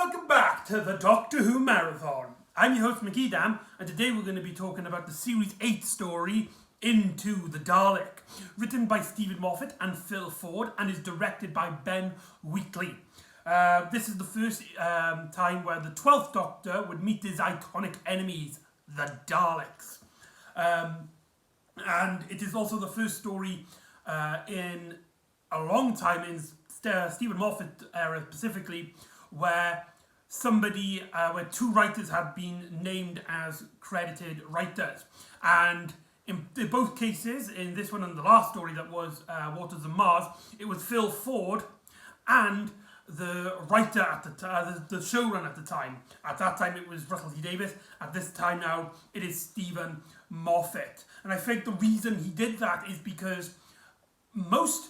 welcome back to the Doctor Who Marathon. I'm your host McEdam, and today we're going to be talking about the Series 8 story, Into the Dalek, written by Stephen Moffat and Phil Ford, and is directed by Ben Wheatley. This is the first time where the 12th Doctor would meet his iconic enemies, the Daleks. And it is also the first story in a long time in Stephen Moffat era specifically, where where two writers have been named as credited writers. And in both cases, in this one and the last story that was Waters of Mars, it was Phil Ford and the writer at the showrunner at the time. At that time it was Russell T Davies. At this time now it is Stephen Moffat. And I think the reason he did that is because most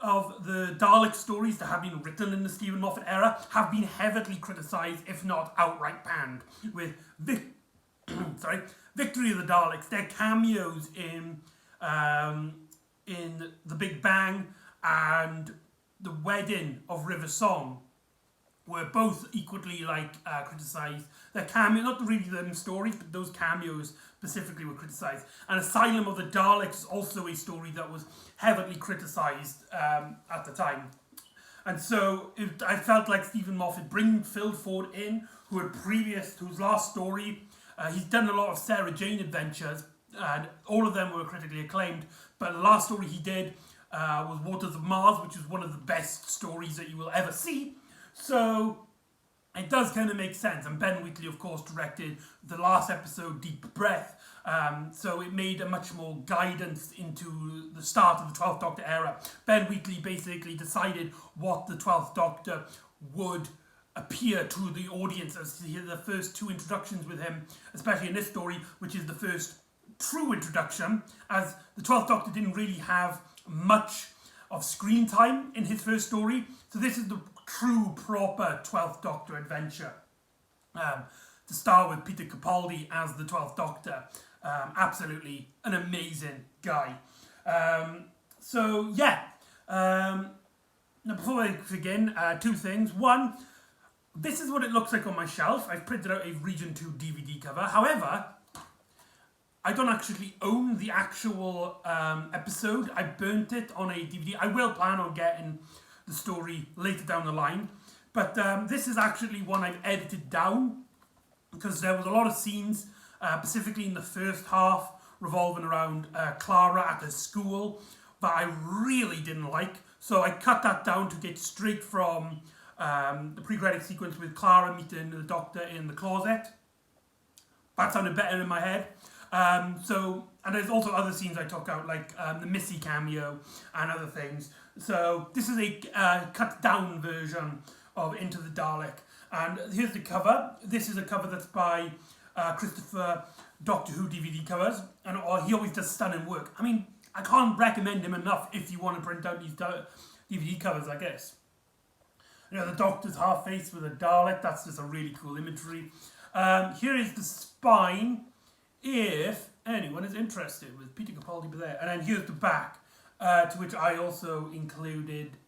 of the Dalek stories that have been written in the Stephen Moffat era have been heavily criticised, if not outright banned, with Victory of the Daleks, their cameos in The Big Bang and The Wedding of River Song were both equally criticised. Their cameo, not really them stories, but those cameos specifically were criticised. And Asylum of the Daleks is also a story that was heavily criticised at the time. And so I felt like Stephen Moffat bringing Phil Ford in, whose last story, he's done a lot of Sarah Jane adventures, and all of them were critically acclaimed. But the last story he did was Waters of Mars, which is one of the best stories that you will ever see. So it does kind of make sense. And Ben Wheatley, of course, directed the last episode, Deep Breath. So it made a much more guidance into the start of the 12th Doctor era. Ben Wheatley basically decided what the 12th Doctor would appear to the audience as the first two introductions with him, especially in this story, which is the first true introduction, as the 12th Doctor didn't really have much of screen time in his first story. So this is the true, proper 12th Doctor adventure. To start with Peter Capaldi as the 12th Doctor. Absolutely an amazing guy. Now before I begin, two things. One, this is what it looks like on my shelf. I've printed out a Region 2 DVD cover. However, I don't actually own the actual episode. I burnt it on a DVD. I will plan on getting the story later down the line. But this is actually one I've edited down because there was a lot of scenes, specifically in the first half, revolving around Clara at her school that I really didn't like. So I cut that down to get straight from the pre-credit sequence with Clara meeting the Doctor in the closet. That sounded better in my head. And there's also other scenes I took out, like the Missy cameo and other things. So this is a cut down version of Into the Dalek. And here's the cover. This is a cover that's by Christopher Doctor Who DVD covers. And he always does stunning work. I mean, I can't recommend him enough if you want to print out these DVD covers, I guess. You know, the Doctor's half face with a Dalek. That's just a really cool imagery. Here is the spine, if anyone is interested, with Peter Capaldi there. And then here's the back, to which I also included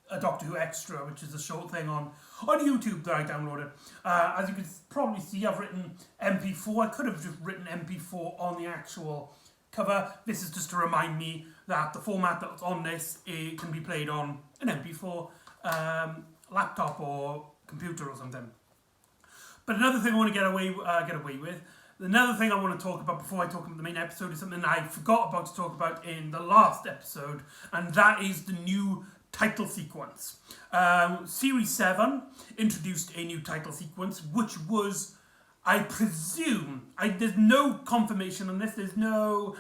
a Doctor Who extra, which is a short thing on YouTube that I downloaded. As you can probably see, I've written MP4. I could have just written MP4 on the actual cover. This is just to remind me that the format that's on this, it can be played on an MP4 laptop or computer or something. But another thing I want to get away with, another thing I want to talk about before I talk about the main episode is something I forgot about to talk about in the last episode, and that is the new title sequence. Series 7 introduced a new title sequence, which was, I presume, there's no confirmation on this, there's no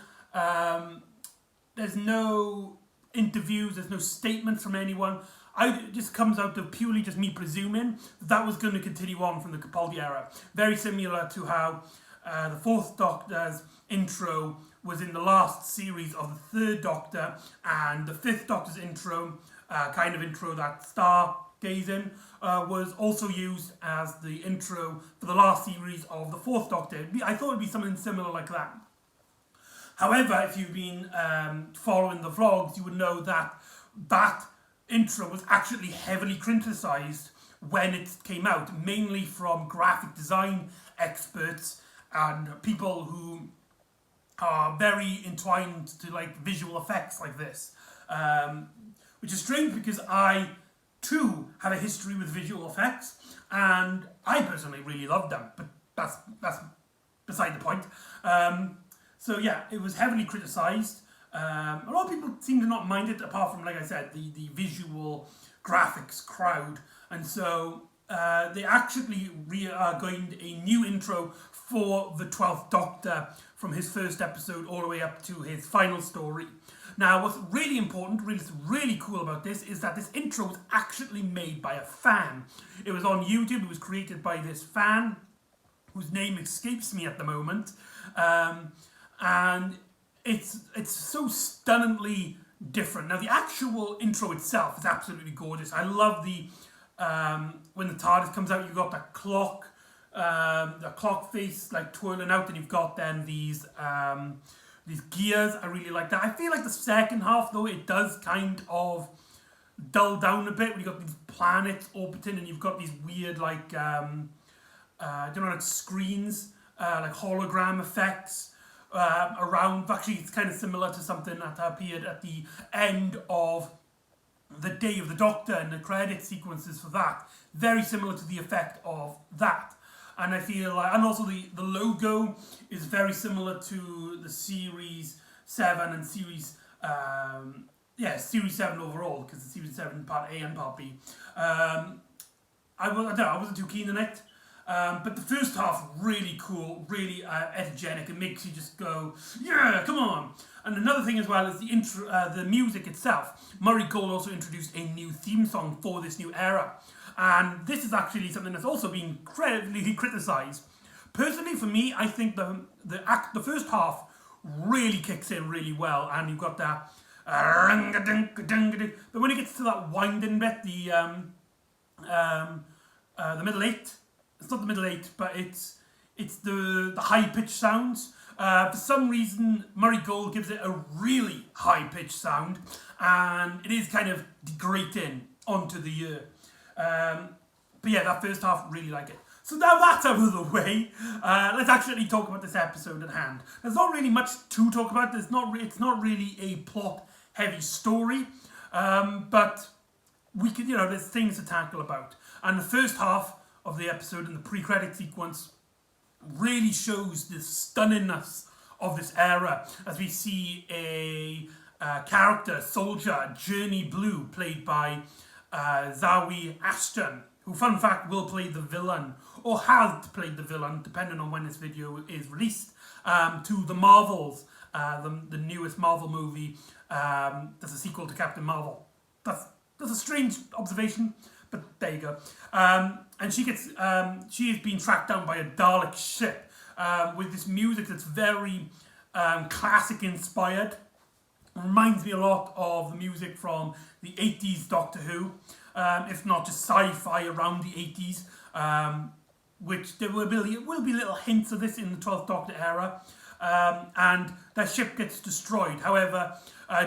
interviews, there's no statements from anyone. It just comes out of purely just me presuming that was going to continue on from the Capaldi era. Very similar to how the 4th Doctor's intro was in the last series of the 3rd Doctor, and the 5th Doctor's intro, kind of intro that stargazing, was also used as the intro for the last series of the 4th Doctor. I thought it would be something similar like that. However, if you've been following the vlogs, you would know that that intro was actually heavily criticised when it came out, mainly from graphic design experts and people who are very entwined to like visual effects like this. Which is strange because I too have a history with visual effects, and I personally really loved them, but that's beside the point. So yeah, it was heavily criticised. A lot of people seem to not mind it, apart from, like I said, the visual graphics crowd. And so they actually going a new intro for the 12th Doctor from his first episode all the way up to his final story. Now, what's really important, really cool about this, is that this intro was actually made by a fan. It was on YouTube. It was created by this fan, whose name escapes me at the moment. And it's so stunningly different. Now, the actual intro itself is absolutely gorgeous. I love the when the TARDIS comes out, you've got that clock, the clock face like twirling out, and you've got then these gears. I really like that. I feel like the second half, though, it does kind of dull down a bit when you've got these planets orbiting and you've got these weird like like screens, like hologram effects around. Actually, it's kind of similar to something that appeared at the end of the Day of the Doctor and the credit sequences for that. Very similar to the effect of that. And I feel like, and also the logo is very similar to the Series 7 and Series, Series 7 overall, because it's Series 7 Part A and Part B. I wasn't too keen on it. But the first half, really cool, really etogenic. It makes you just go, yeah, come on. And another thing as well is the intro, the music itself. Murray Gold also introduced a new theme song for this new era. And this is actually something that's also been incredibly criticised. Personally, for me, I think the first half really kicks in really well. And you've got that... But when it gets to that winding bit, the middle eight... It's not the middle eight, but it's the high-pitched sounds. For some reason, Murray Gold gives it a really high-pitched sound, and it is kind of grating onto the ear. But yeah, that first half, really like it. So now that's out of the way, let's actually talk about this episode at hand. There's not really much to talk about. It's not really a plot-heavy story, but we could, there's things to tackle about. And the first half of the episode and the pre-credit sequence really shows the stunningness of this era, as we see a character, soldier, Journey Blue, played by Zawi Ashton, who, fun fact, will play the villain, or has played the villain, depending on when this video is released, to the Marvels, the newest Marvel movie, that's a sequel to Captain Marvel. That's a strange observation, but there you go. And she is being tracked down by a Dalek ship with this music that's very classic inspired. Reminds me a lot of the music from the 80s Doctor Who, if not just sci-fi around the 80s, which there will be little hints of this in the 12th Doctor era. And that ship gets destroyed. However,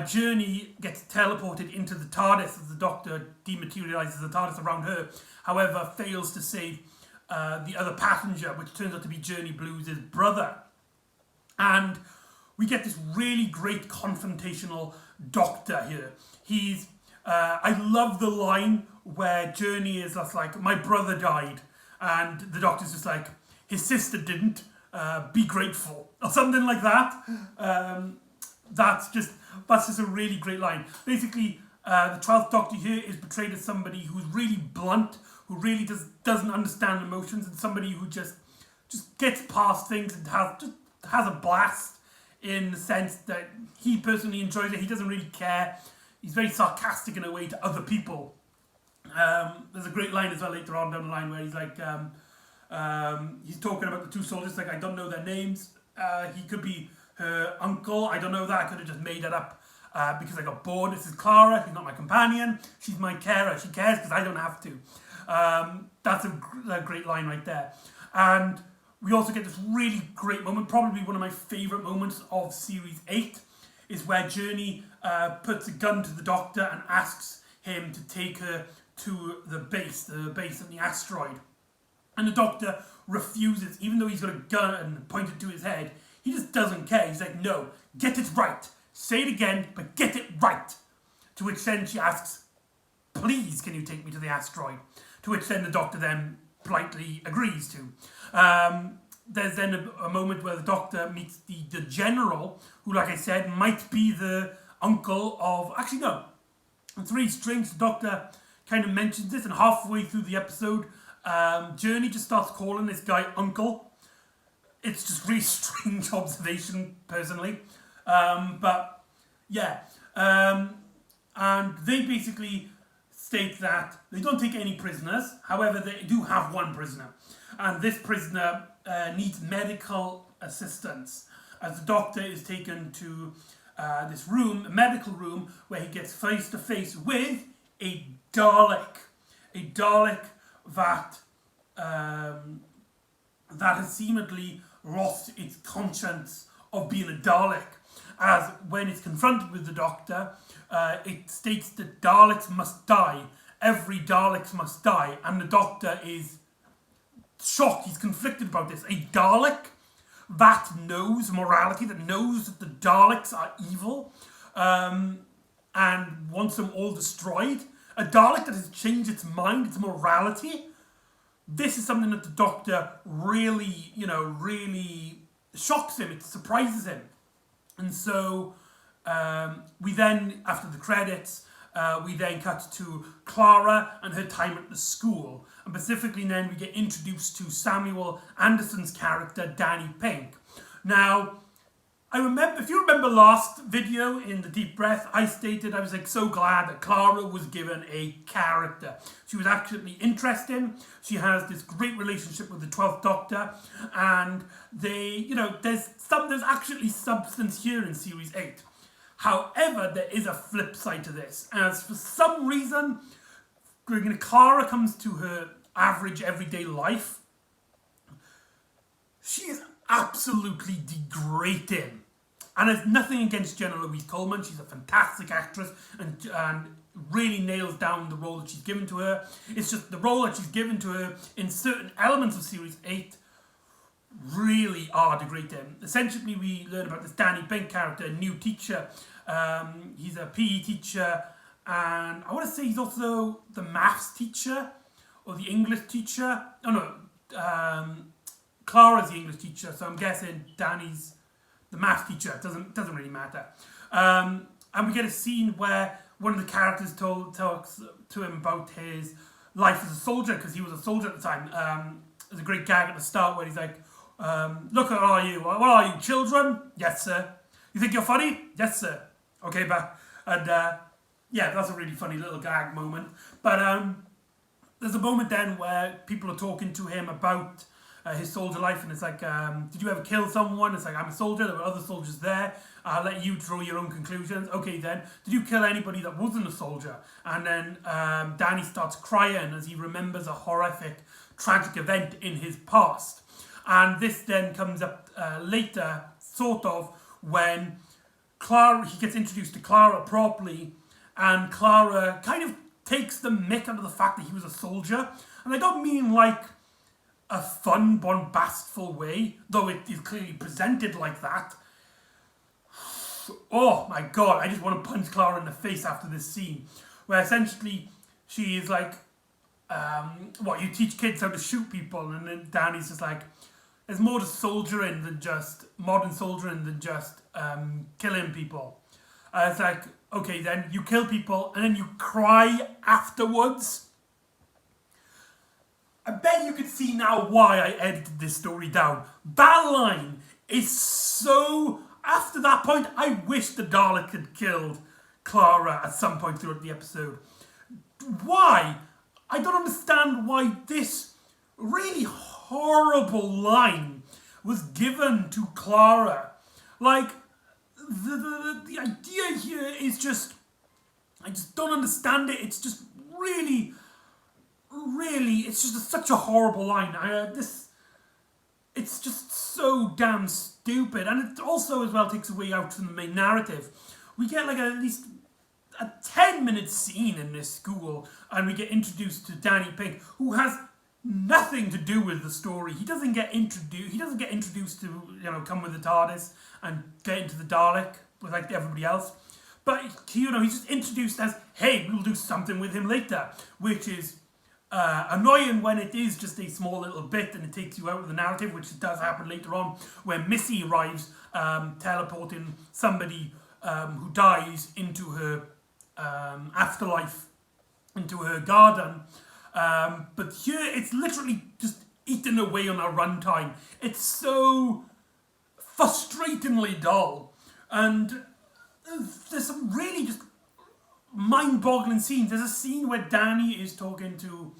Journey gets teleported into the TARDIS as the Doctor dematerializes the TARDIS around her. However, fails to save the other passenger, which turns out to be Journey Blue's brother. And we get this really great confrontational Doctor here. I love the line where Journey is just like, my brother died. And the Doctor's just like, his sister didn't. Be grateful. Or something like that. That's just a really great line. Basically, the 12th Doctor here is portrayed as somebody who's really blunt, who really doesn't understand emotions, and somebody who just gets past things and has a blast, in the sense that he personally enjoys it. He doesn't really care. He's very sarcastic in a way to other people. There's a great line as well later on down the line where he's like, he's talking about the two soldiers, like, I don't know their names. He could be her uncle. I don't know that. I could have just made it up because I got bored. This is Clara. She's not my companion. She's my carer. She cares because I don't have to. That's a great line right there. And we also get this really great moment, probably one of my favourite moments of Series 8, is where Journey puts a gun to the Doctor and asks him to take her to the base of the asteroid. And the Doctor refuses, even though he's got a gun pointed to his head. He just doesn't care. He's like, no, get it right. Say it again, but get it right. To which then she asks, please, can you take me to the asteroid? To which then the Doctor then politely agrees to. There's then a moment where the Doctor meets the General, who, like I said, might be the uncle of... Actually, no. It's really strange. The Doctor kind of mentions this, and halfway through the episode, Journey just starts calling this guy Uncle. It's just really strange observation, personally. But, yeah. And they basically state that they don't take any prisoners. However, they do have one prisoner. And this prisoner needs medical assistance, as the Doctor is taken to this room, a medical room, where he gets face to face with a Dalek. A Dalek that has seemingly lost its conscience of being a Dalek. As when it's confronted with the Doctor, it states that Daleks must die. Every Dalek must die. And the Doctor is shocked. He's conflicted about this. A Dalek that knows morality, that knows that the Daleks are evil, and wants them all destroyed. A Dalek that has changed its mind, its morality. This is something that the Doctor really, really shocks him. It surprises him. And so we then, after the credits, we then cut to Clara and her time at the school. And specifically then we get introduced to Samuel Anderson's character, Danny Pink. Now, if you remember last video in the Deep Breath, I stated I was like so glad that Clara was given a character. She was actually interesting. She has this great relationship with the 12th Doctor, and they, there's actually substance here in Series 8. However, there is a flip side to this, as for some reason, when Clara comes to her average everyday life, she is absolutely degrading. And there's nothing against Jenna Louise Coleman. She's a fantastic actress and really nails down the role that she's given to her. It's just the role that she's given to her in certain elements of Series 8 really are degrading. Essentially, we learn about this Danny Pink character, a new teacher. He's a PE teacher, and I want to say he's also the maths teacher or the English teacher. Oh no, Clara's the English teacher, so I'm guessing Danny's the math teacher. It doesn't really matter. And we get a scene where one of the characters talks to him about his life as a soldier, because he was a soldier at the time. There's a great gag at the start where he's like, look, what are you? What are you, children? Yes, sir. You think you're funny? Yes, sir. Okay, but... And, yeah, that's a really funny little gag moment. But there's a moment then where people are talking to him about his soldier life, and it's like, did you ever kill someone? It's like, I'm a soldier, there were other soldiers there, I'll let you draw your own conclusions. Okay then, did you kill anybody that wasn't a soldier? And then Danny starts crying as he remembers a horrific, tragic event in his past. And this then comes up later, sort of, when he gets introduced to Clara properly, and Clara kind of takes the mick out of the fact that he was a soldier. And I don't mean like a fun, bombastful way, though it is clearly presented like that. Oh my god, I just want to punch Clara in the face after this scene, where essentially she is like, what, you teach kids how to shoot people, and then Danny's just like, there's more to soldiering than just, modern soldiering than just killing people. It's like, okay then, you kill people, and then you cry afterwards. I bet you can see now why I edited this story down. That line is so... After that point, I wish the Dalek had killed Clara at some point throughout the episode. Why? I don't understand why this really horrible line was given to Clara. Like, the idea here is just... I just don't understand it. It's just really... it's just such a horrible line. It's just so damn stupid, and it also as well takes away out from the main narrative. We get like at least a 10-minute scene in this school, and we get introduced to Danny Pink, who has nothing to do with the story. He doesn't get introduced. He doesn't get introduced to, come with the TARDIS and get into the Dalek with like everybody else. But he's just introduced as, hey, we'll do something with him later, which is annoying when it is just a small little bit and it takes you out of the narrative, which does happen later on when Missy arrives, teleporting somebody who dies into her afterlife, into her garden. But here it's literally just eating away on our runtime. It's so frustratingly dull, and there's some really just mind-boggling scenes. There's a scene where Danny is talking to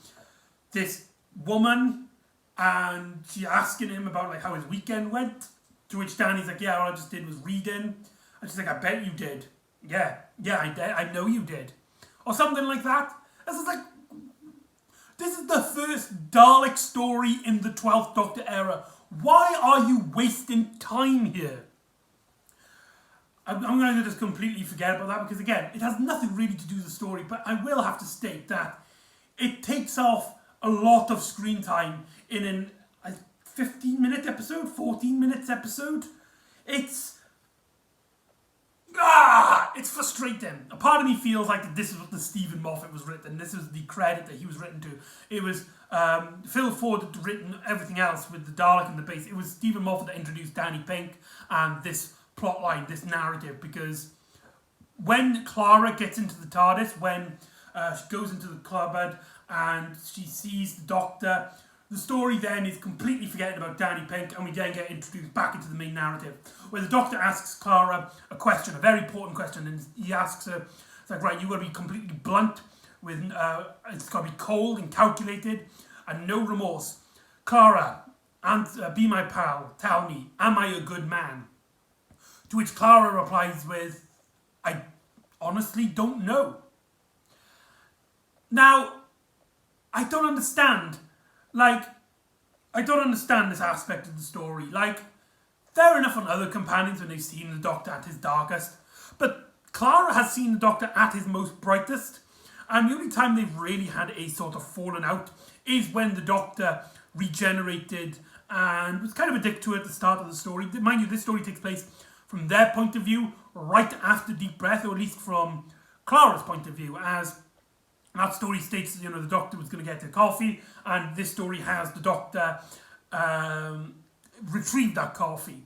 this woman and she's asking him about like how his weekend went, to which Danny's like, yeah, all I just did was reading. And she's like, I bet you did. Yeah, I did. I know you did. Or something like that. This is the first Dalek story in the 12th Doctor era. Why are you wasting time here? I'm going to just completely forget about that because, again, it has nothing really to do with the story, but I will have to state that it takes off a lot of screen time in a 15-minute episode, 14 minutes episode. It's frustrating. A part of me feels like this is what the Stephen Moffat was written. This is the credit that he was written to. It was Phil Ford had written everything else with the Dalek and the base. It was Stephen Moffat that introduced Danny Pink and this plotline, this narrative, because when Clara gets into the TARDIS, when she goes into the cupboard and she sees the Doctor, the story then is completely forgetting about Danny Pink, and we then get introduced back into the main narrative, where the Doctor asks Clara a question, a very important question, and he asks her, it's like, right, you've got to be completely blunt, with it's got to be cold and calculated, and no remorse. Clara, be my pal, tell me, am I a good man? To which Clara replies with, I honestly don't know. Now, I don't understand this aspect of the story. Fair enough on other companions when they've seen the Doctor at his darkest, but Clara has seen the Doctor at his most brightest, and the only time they've really had a sort of fallen out is when the Doctor regenerated and was kind of a dick to her at the start of the story. Mind you, this story takes place from their point of view right after Deep Breath, or at least from Clara's point of view, as that story states that, the Doctor was going to get her coffee, and this story has the Doctor retrieve that coffee.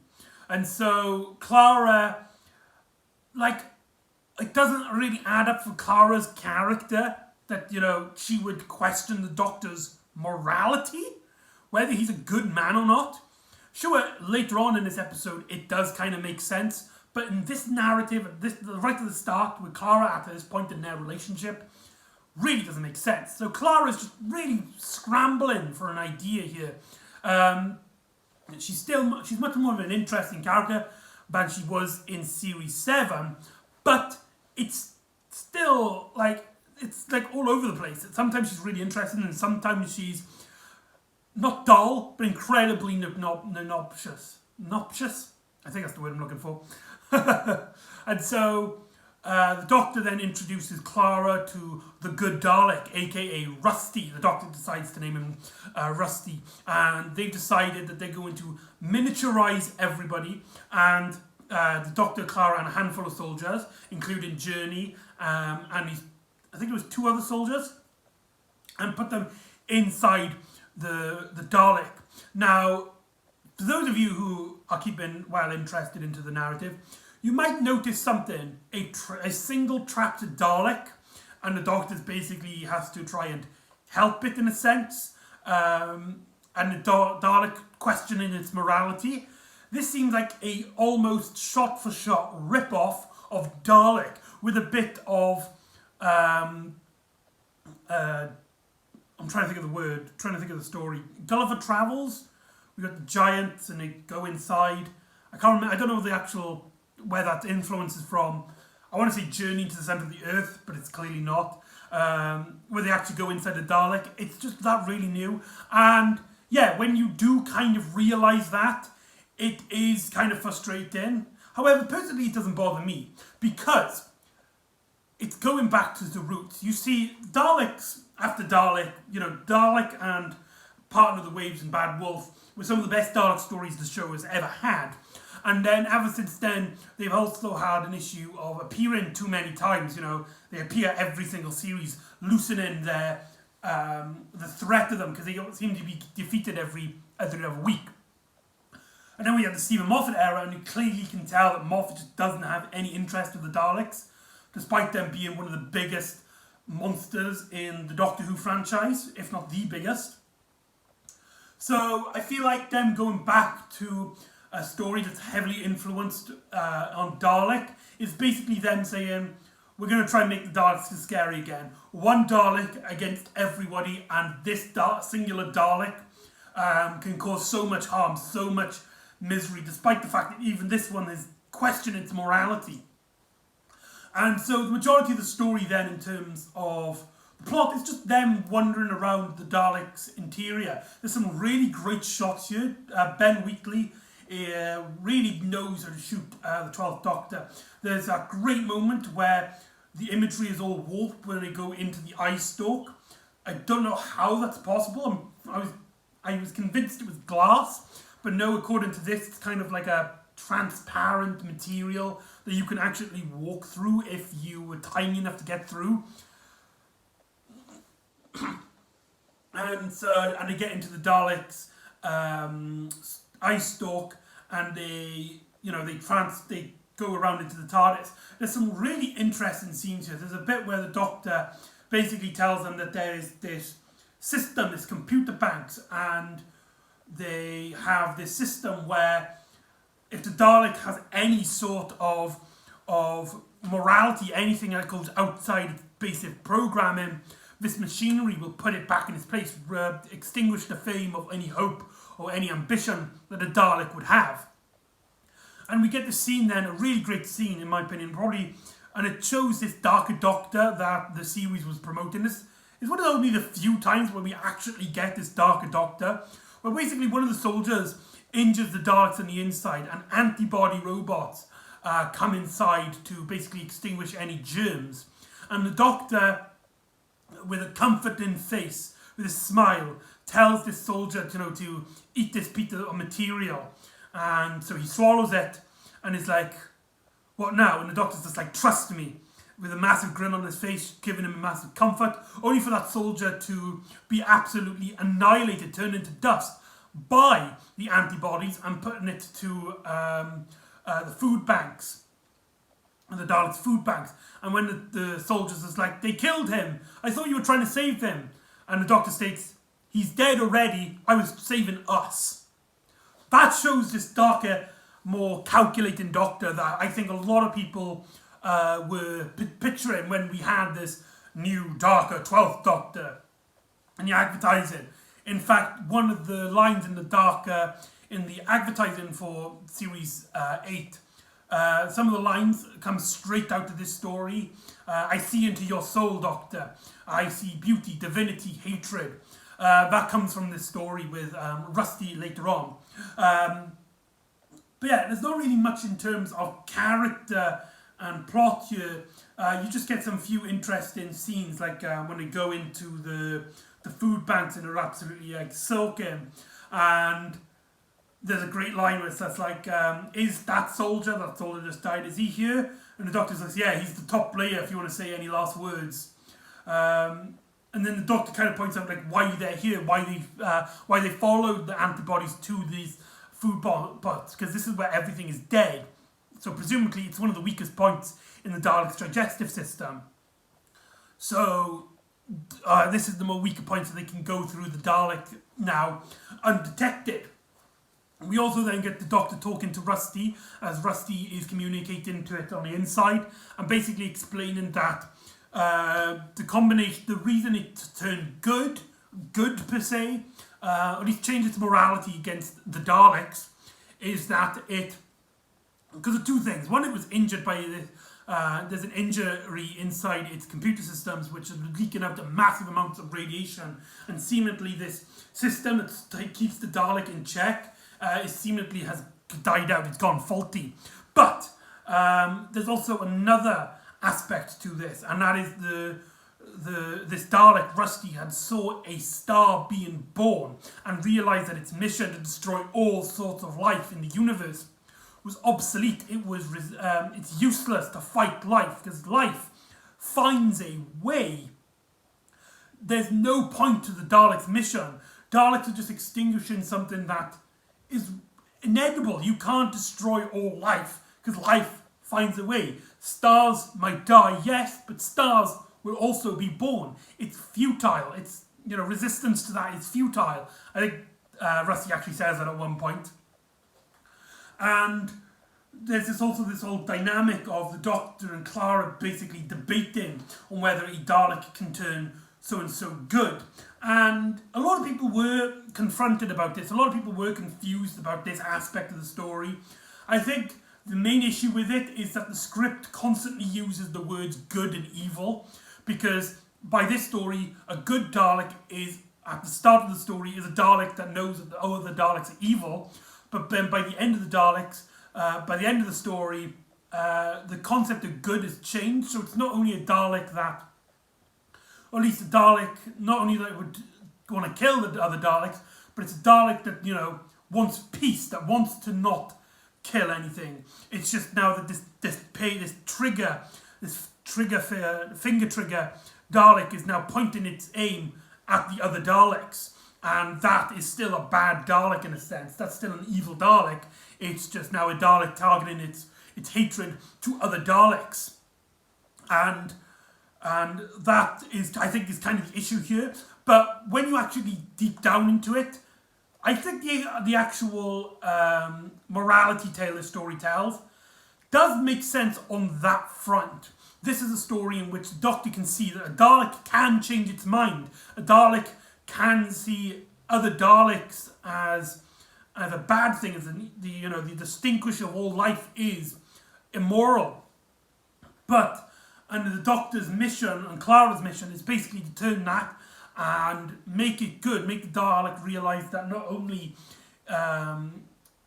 And so Clara, it doesn't really add up for Clara's character that, she would question the Doctor's morality, whether he's a good man or not. Sure, later on in this episode, it does kind of make sense, but in this narrative, right at the start, with Clara at this point in their relationship, really doesn't make sense. So Clara's just really scrambling for an idea here. She's much more of an interesting character than she was in Series 7, but it's still, it's all over the place. Sometimes she's really interesting, and sometimes she's not dull, but incredibly obnoxious. Obnoxious? I think that's the word I'm looking for. And so the Doctor then introduces Clara to the Good Dalek, aka Rusty. The Doctor decides to name him Rusty. And they've decided that they're going to miniaturize everybody. And the Doctor, Clara, and a handful of soldiers, including Journey, and I think it was 2 other soldiers, and put them inside the Dalek. Now, for those of you who are keeping well interested into the narrative, you might notice something. A single trapped Dalek, and the Doctor basically has to try and help it in a sense, and the Dalek questioning its morality. This seems like a almost shot-for-shot rip-off of Dalek, with a bit of I'm trying to think of the word, trying to think of the story. Gulliver Travels. We got the giants and they go inside. I can't remember, I don't know where that influence is from. I want to say Journey to the Centre of the Earth, but it's clearly not. Where they actually go inside the Dalek. It's just that really new. And yeah, when you do kind of realise that, it is kind of frustrating. However, personally, it doesn't bother me, because it's going back to the roots. You see, Daleks, after Dalek, Dalek and Partner of the Waves and Bad Wolf were some of the best Dalek stories the show has ever had. And then, ever since then, they've also had an issue of appearing too many times. They appear every single series, loosening the threat of them, because they seem to be defeated every other week. And then we have the Stephen Moffat era, and you clearly can tell that Moffat just doesn't have any interest in the Daleks, despite them being one of the biggest monsters in the Doctor Who franchise, if not the biggest. So I feel like them going back to a story that's heavily influenced on Dalek is basically them saying, we're going to try and make the Daleks scary again. One Dalek against everybody, and this singular Dalek can cause so much harm, so much misery, despite the fact that even this one is questioning its morality. And so the majority of the story then, in terms of the plot, is just them wandering around the Daleks' interior. There's some really great shots here. Ben Wheatley really knows how to shoot the 12th Doctor. There's a great moment where the imagery is all warped when they go into the eye stalk. I don't know how that's possible. I was convinced it was glass, but no, according to this, it's kind of like a transparent material that you can actually walk through if you were tiny enough to get through. And they get into the Daleks' eye stalk, and they go around into the TARDIS. There's some really interesting scenes here. There's a bit where the Doctor basically tells them that there is this system, this computer banks, and they have this system where if the Dalek has any sort of morality, anything that goes outside its basic programming, this machinery will put it back in its place, extinguish the flame of any hope or any ambition that a Dalek would have. And we get the scene then, a really great scene in my opinion, probably, and it shows this darker Doctor that the series was promoting. This is one of only the few times where we actually get this darker Doctor, where basically one of the soldiers injures the Daleks on the inside, and antibody robots come inside to basically extinguish any germs. And the Doctor, with a comforting face, with a smile, tells this soldier to eat this piece of material. And so he swallows it and is like, what now? And the Doctor's just like, trust me, with a massive grin on his face, giving him a massive comfort, only for that soldier to be absolutely annihilated, turned into dust by the antibodies, and putting it to the food banks, and the Daleks' food banks. And when the soldiers is like, they killed him, I thought you were trying to save him. And the Doctor states, he's dead already, I was saving us. That shows this darker, more calculating Doctor that I think a lot of people were picturing when we had this new, darker 12th Doctor and the advertising. In fact, one of the lines in the advertising for Series 8, some of the lines come straight out of this story. I see into your soul, Doctor. I see beauty, divinity, hatred. That comes from this story with Rusty later on. But yeah, there's not really much in terms of character and plot here. You just get some few interesting scenes, like when they go into the food banks and they're absolutely like soaking. And there's a great line where it says like, is that soldier just died, is he here? And the Doctor says, yeah, he's the top player if you want to say any last words. And then the Doctor kind of points out like why they're here, why they followed the antibodies to these food pots, because this is where everything is dead. So presumably it's one of the weakest points in the Dalek's digestive system. So this is the more weaker point, so they can go through the Dalek now undetected. We also then get the Doctor talking to Rusty, as Rusty is communicating to it on the inside, and basically explaining that the reason it turned good per se, or at least changed its morality against the Daleks, is that because of two things. One, it was injured by there's an injury inside its computer systems which are leaking out massive amounts of radiation, and seemingly this system that keeps the Dalek in check seemingly has died out, it's gone faulty. But there's also another aspect to this, and that is this Dalek Rusty had saw a star being born and realized that its mission to destroy all sorts of life in the universe was obsolete. It's useless to fight life because life finds a way. There's no point to the Daleks' mission. Daleks are just extinguishing something that is inedible. You can't destroy all life because life finds a way. Stars might die, yes, but stars will also be born. It's futile. It's, resistance to that is futile. I think Rusty actually says that at one point. And there's also this whole dynamic of the Doctor and Clara basically debating on whether a Dalek can turn so-and-so good. And a lot of people were confronted about this. A lot of people were confused about this aspect of the story. I think the main issue with it is that the script constantly uses the words good and evil, because by this story, a good Dalek is, at the start of the story, is a Dalek that knows that the other Daleks are evil, but then by the end of the Daleks, by the end of the story, the concept of good has changed. So it's not only a Dalek that, or at least a Dalek, not only that would want to kill the other Daleks, but it's a Dalek that, wants peace, that wants to not kill anything. It's just now that this finger trigger Dalek is now pointing its aim at the other Daleks. And that is still a bad Dalek in a sense. That's still an evil Dalek. It's just now a Dalek targeting its hatred to other Daleks. And that is, I think, is kind of the issue here. But when you actually deep down into it, I think the actual morality tale the story tells does make sense on that front. This is a story in which the Doctor can see that a Dalek can change its mind. A Dalek can see other Daleks as a bad thing, as the distinguisher of all life is immoral. But under the Doctor's mission and Clara's mission is basically to turn that and make it good, make the Dalek realise that not only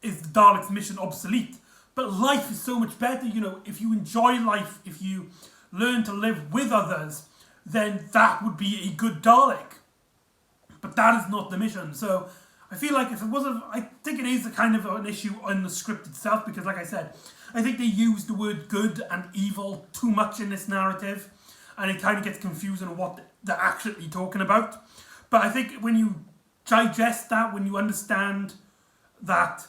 is the Dalek's mission obsolete, but life is so much better. If you enjoy life, if you learn to live with others, then that would be a good Dalek. But that is not the mission. So I feel like if it wasn't, I think it is a kind of an issue on the script itself, because like I said, I think they use the word good and evil too much in this narrative, and it kind of gets confusing on what they're actually talking about. But I think when you digest that, when you understand that,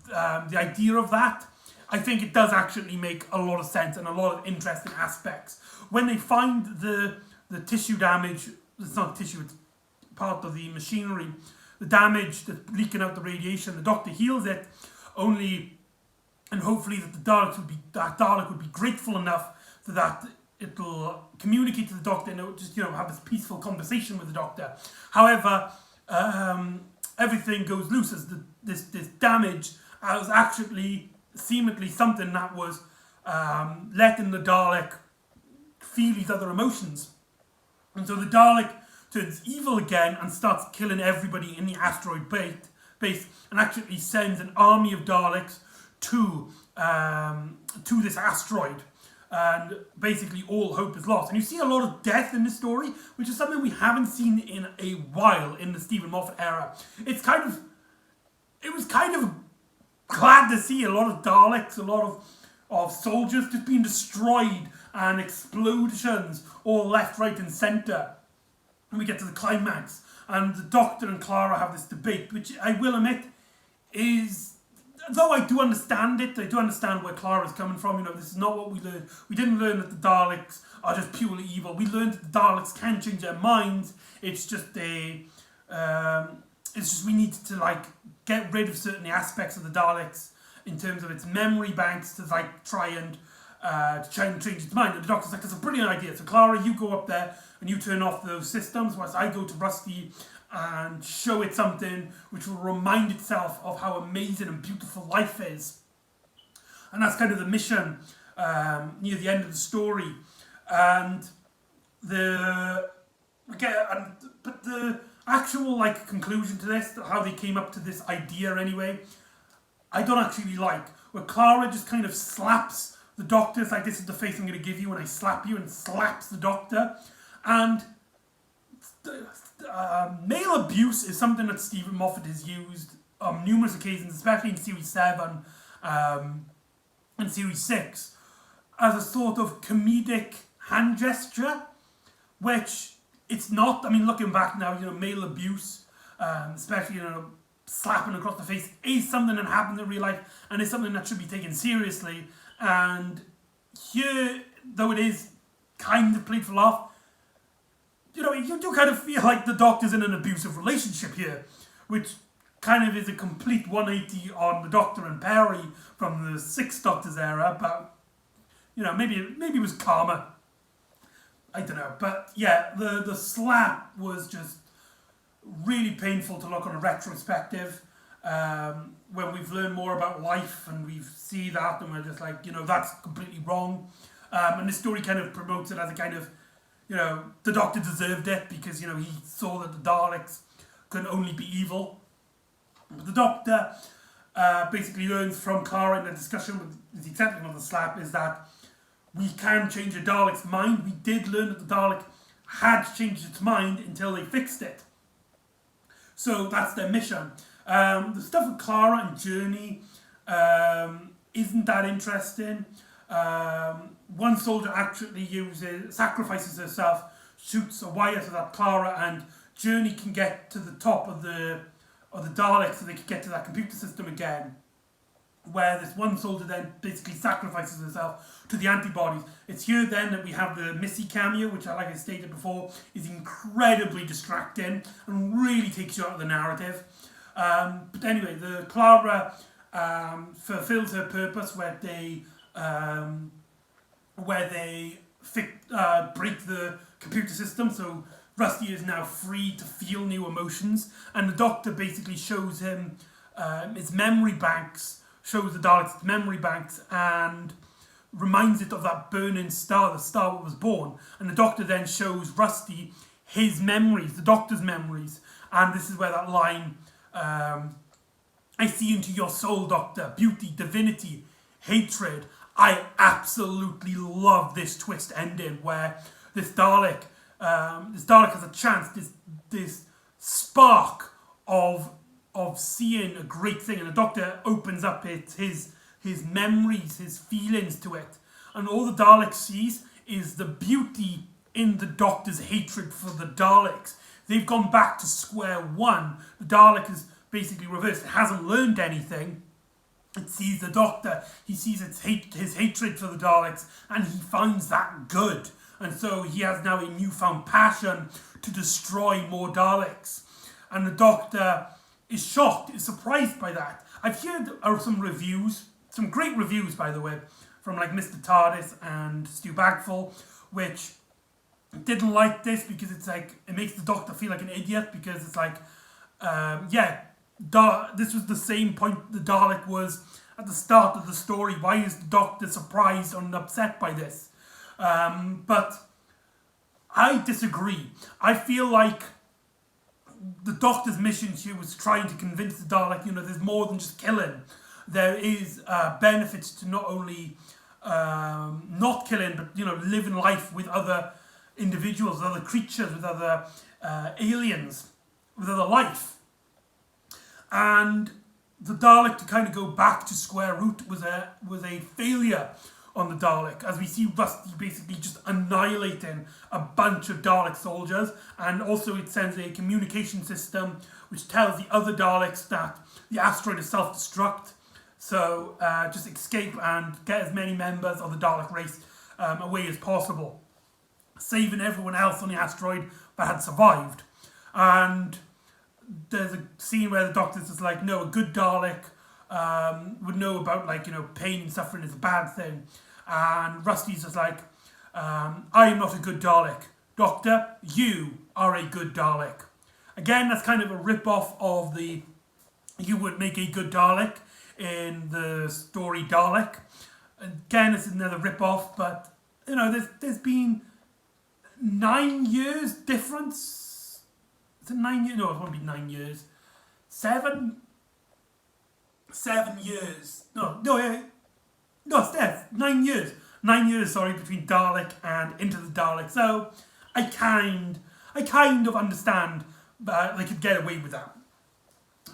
the idea of that, I think it does actually make a lot of sense and a lot of interesting aspects. When they find the tissue damage, it's not tissue, it's part of the machinery, the damage that's leaking out the radiation, the Doctor heals it, and hopefully that Dalek would be grateful enough that it'll communicate to the Doctor and it'll just have this peaceful conversation with the Doctor. However, everything goes loose as this damage was actually seemingly something that was letting the Dalek feel these other emotions, and so the Dalek turns evil again and starts killing everybody in the asteroid base and actually sends an army of Daleks to this asteroid, and basically all hope is lost. And you see a lot of death in this story, which is something we haven't seen in a while in the Stephen Moffat era. It was kind of glad to see a lot of Daleks, a lot of soldiers just being destroyed, and explosions all left, right and centre. And we get to the climax, and the Doctor and Clara have this debate, which I will admit is, though I do understand it, I do understand where Clara's coming from. This is not what we learned. We didn't learn that the Daleks are just purely evil. We learned that the Daleks can change their minds. It's just we need to get rid of certain aspects of the Daleks in terms of its memory banks to try and change its mind. And the Doctor's like, that's a brilliant idea. So Clara, you go up there and you turn off those systems, whilst I go to Rusty and show it something which will remind itself of how amazing and beautiful life is. And that's kind of the mission near the end of the story. And the actual conclusion to this, how they came up to this idea anyway, I don't actually like. Where Clara just kind of slaps the Doctor's like, this is the face I'm going to give you when I slap you, and slaps the Doctor. And male abuse is something that Stephen Moffat has used on numerous occasions, especially in Series 7 and Series 6, as a sort of comedic hand gesture, which it's not. I mean, looking back now, male abuse, especially, slapping across the face, is something that happens in real life, and is something that should be taken seriously. And here, though it is kind of played for laugh, you do kind of feel like the Doctor's in an abusive relationship here, which kind of is a complete 180 on the Doctor and Perry from the Sixth Doctor's era, but, maybe it was calmer. I don't know. But, yeah, the slap was just really painful to look on a retrospective, when we've learned more about life and we see that and we're just like, that's completely wrong. And the story kind of promotes it as a kind of, the Doctor deserved it because, he saw that the Daleks could only be evil. But the Doctor basically learns from Clara in the discussion with the exception of the slap is that we can change a Dalek's mind. We did learn that the Dalek had changed its mind until they fixed it. So that's their mission. The stuff with Clara and Journey isn't that interesting. One soldier actually sacrifices herself, shoots a wire so that Clara and Journey can get to the top of the Dalek so they can get to that computer system again. Where this one soldier then basically sacrifices herself to the antibodies. It's here then that we have the Missy cameo, which, like I stated before, is incredibly distracting and really takes you out of the narrative. But anyway, the Clara fulfills her purpose where they break the computer system, so Rusty is now free to feel new emotions, and the Doctor basically shows him his memory banks, shows the Daleks memory banks, and reminds it of that burning star, the star that was born. And the Doctor then shows Rusty his memories, the Doctor's memories, and this is where that line, I see into your soul, Doctor, beauty, divinity, hatred. I absolutely love this twist ending where this Dalek has a chance, this spark of seeing a great thing, and the Doctor opens up his memories, his feelings to it, and all the Dalek sees is the beauty in the Doctor's hatred for the Daleks. They've gone back to square one. The Dalek is basically reversed. It hasn't learned anything. It sees the Doctor, he sees his hatred for the Daleks, and he finds that good. And so he has now a newfound passion to destroy more Daleks. And the Doctor is shocked, is surprised by that. I've heard some reviews, some great reviews, by the way, from like Mr. TARDIS and Stu Bagfull, which didn't like this because it's like, it makes the Doctor feel like an idiot because it's like, this was the same point the Dalek was at the start of the story. Why is the Doctor surprised and upset by this? But I disagree. I feel like the Doctor's mission here was trying to convince the Dalek, there's more than just killing. There is benefits to not only not killing, but, living life with other individuals, with other creatures, with other aliens, with other life. And the Dalek to kind of go back to square root was a failure on the Dalek, as we see Rusty basically just annihilating a bunch of Dalek soldiers, and also it sends a communication system which tells the other Daleks that the asteroid is self-destruct, so just escape and get as many members of the Dalek race away as possible, saving everyone else on the asteroid that had survived. And there's a scene where the Doctor's just like, no, a good Dalek would know about, pain and suffering is a bad thing. And Rusty's just like, I am not a good Dalek. Doctor, you are a good Dalek. Again, that's kind of a rip-off of the you would make a good Dalek in the story Dalek. Again, it's another rip-off, but, there's been 9 years difference. Is it 9 years? No, it won't be 9 years. 7 years. No, yeah. No, Steph, 9 years. 9 years, sorry, between Dalek and Into the Dalek. So I kind of understand that they could get away with that.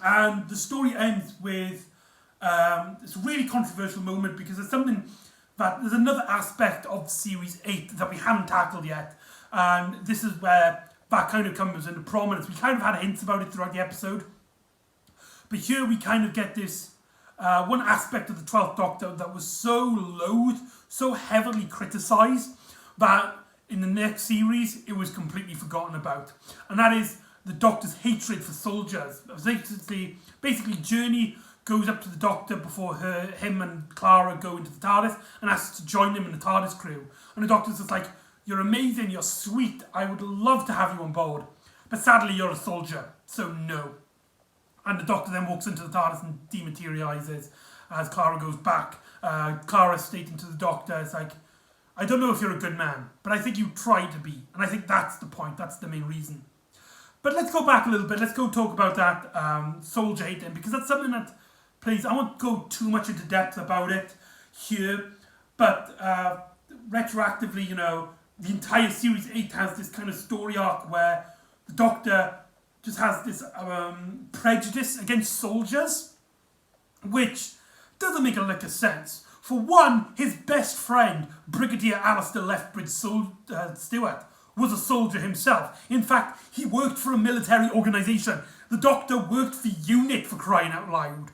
And the story ends with this really controversial moment because there's something that there's another aspect of Series 8 that we haven't tackled yet. And this is where that kind of comes into prominence. We kind of had hints about it throughout the episode. But here we kind of get this one aspect of the 12th Doctor that was so loathed, so heavily criticised, that in the next series it was completely forgotten about. And that is the Doctor's hatred for soldiers. Basically, Journey goes up to the Doctor before him and Clara go into the TARDIS and asks to join them in the TARDIS crew. And the Doctor's just like, "You're amazing, you're sweet, I would love to have you on board. But sadly you're a soldier, so no." And the Doctor then walks into the TARDIS and dematerialises as Clara goes back. Clara stating to the Doctor, it's like, "I don't know if you're a good man, but I think you try to be." And I think that's the point, that's the main reason. But let's go back a little bit, let's go talk about that soldier hating, because that's something that plays, I won't go too much into depth about it here, but retroactively, you know, the entire Series 8 has this kind of story arc where the Doctor just has this prejudice against soldiers, which doesn't make a lick of sense. For one, his best friend, Brigadier Alistair Lethbridge Stewart, was a soldier himself. In fact, he worked for a military organisation. The Doctor worked for UNIT, for crying out loud.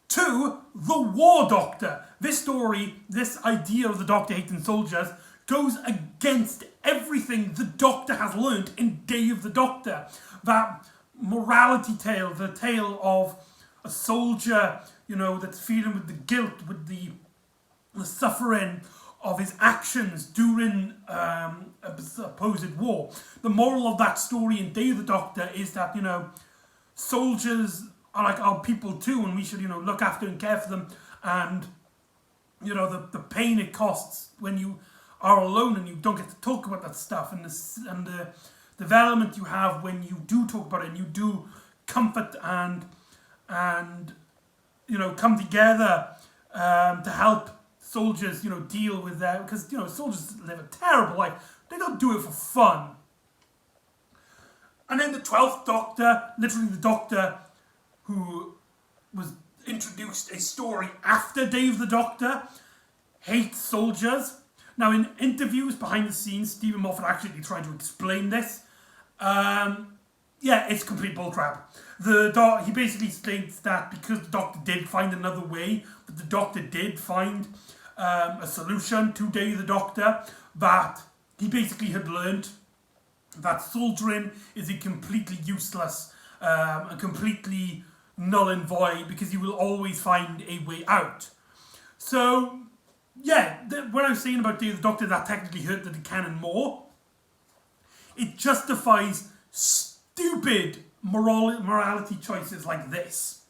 Two, the War Doctor. This story, this idea of the Doctor hating soldiers, goes against everything the Doctor has learned in Day of the Doctor. That morality tale, the tale of a soldier, you know, that's feeling with the guilt, with the suffering of his actions during a supposed war. The moral of that story in Day of the Doctor is that, you know, soldiers are like our people too, and we should, you know, look after and care for them. And, you know, the pain it costs when you are alone and you don't get to talk about that stuff, and the development you have when you do talk about it and you do comfort and you know, come together to help soldiers, you know, deal with that, because, you know, soldiers live a terrible life. They don't do it for fun. And then the 12th Doctor, literally the Doctor who was introduced a story after Day of the Doctor, hates soldiers. Now, in interviews behind the scenes, Stephen Moffat actually tried to explain this. Yeah, it's complete bullcrap. He basically states that because the Doctor did find another way, but the Doctor did find a solution to Day of the Doctor, that he basically had learned that soldiering is a completely useless and completely null and void, because you will always find a way out. So, yeah, what I was saying about Day of the Doctor, that technically hurt the canon more. It justifies stupid morality choices like this.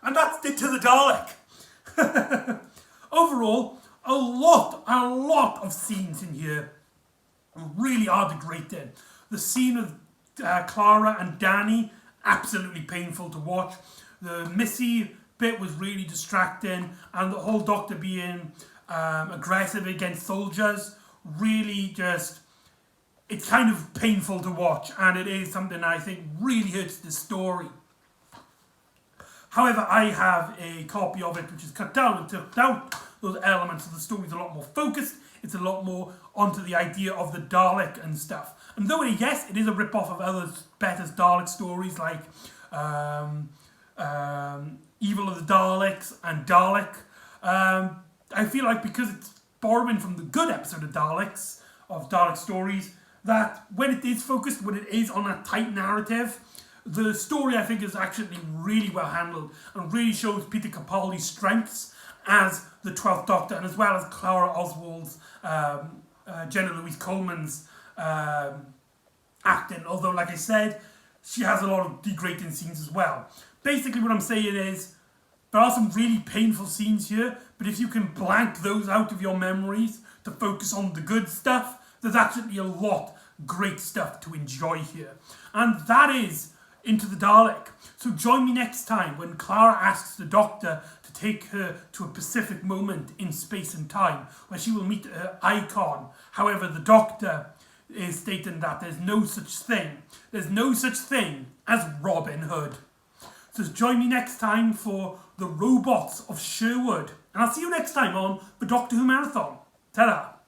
And that's it to the Dalek. Overall, a lot of scenes in here really are degrading. The scene with Clara and Danny, absolutely painful to watch. The Missy bit was really distracting, and the whole Doctor being aggressive against soldiers, really just, it's kind of painful to watch, and it is something I think really hurts the story. However, I have a copy of it which is cut down and took out those elements, so the story's a lot more focused. It's a lot more onto the idea of the Dalek and stuff. And though, yes, it is a rip-off of other better Dalek stories like Evil of the Daleks and Dalek, I feel like because it's borrowing from the good episode of Dalek stories, that when it is focused, when it is on a tight narrative, the story, I think, is actually really well handled and really shows Peter Capaldi's strengths as the 12th Doctor, and as well as Clara Oswald's, Jenna Louise Coleman's acting. Although, like I said, she has a lot of degrading scenes as well. Basically, what I'm saying is, there are some really painful scenes here, but if you can blank those out of your memories to focus on the good stuff, there's actually a lot great stuff to enjoy here. And that is into the Dalek. So join me next time when Clara asks the Doctor to take her to a specific moment in space and time where she will meet her icon. However, the Doctor is stating that there's no such thing. There's no such thing as Robin Hood. So join me next time for the Robots of Sherwood. And I'll see you next time on the Doctor Who Marathon. Ta-da!